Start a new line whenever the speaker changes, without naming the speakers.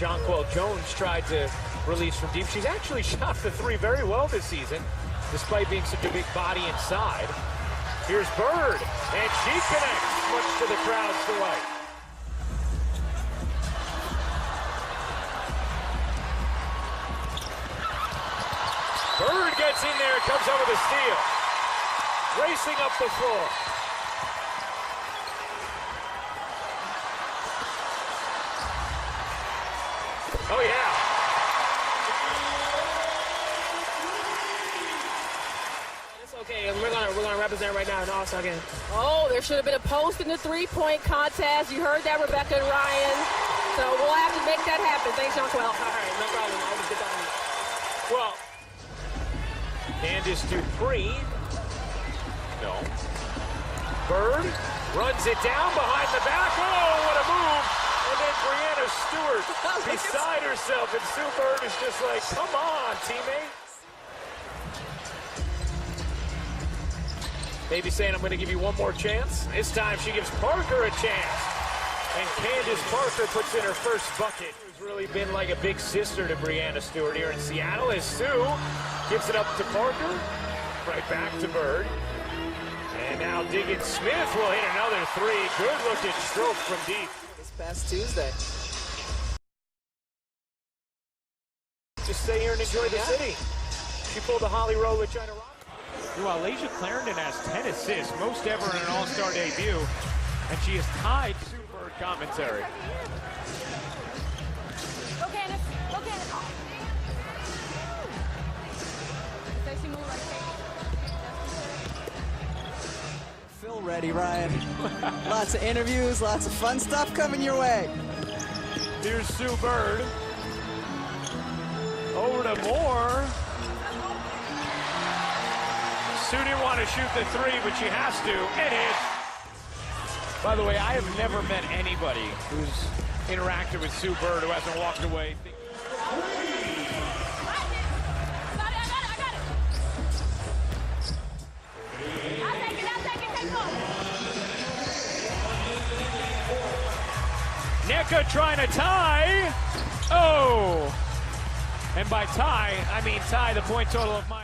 Jonquel Jones tried to release from deep. She's actually shot the three very well this season, despite being such a big body inside. Here's Bird, and she connects, much to the crowd's delight. Bird gets in there, comes up with a steal. Racing up the floor. Oh, yeah.
It's okay, and we're gonna represent right now in the All-Star Game. Oh, there should have been a post in the three-point contest. You heard that, Rebecca and Ryan. So we'll have to make that happen. Thanks, Jonquel. All right, no problem. I'll just get that on.
Well, Candace Dupree. No. Bird runs it down behind the back. Oh, what a move. And then Brianna Stewart beside herself. And Sue Bird is just like, come on, teammate. Maybe saying, I'm going to give you one more chance. This time she gives Parker a chance. And Candace Parker puts in her first bucket. Who's really been like a big sister to Brianna Stewart here in Seattle as Sue gives it up to Parker. Right back to Bird. And now Diggins Smith will hit another three. Good looking stroke from deep.
This past Tuesday.
Just stay here and enjoy the city. She pulled the Holly Roll with China Rock.
Well, Asia Clarendon has 10 assists, most ever in an All-Star debut, and she has tied Sue Bird commentary.
Go Candace, go Candace. Say she moved like crazy.
Feel ready, Ryan. Lots of interviews, lots of fun stuff coming your way.
Here's Sue Bird. Over to Moore. Sue didn't want to shoot the three, but she has to, and it.
By the way, I have never met anybody who's interacted with Sue Bird who hasn't walked away. Nneka trying to tie. Oh! And by tie, I mean tie the point total of my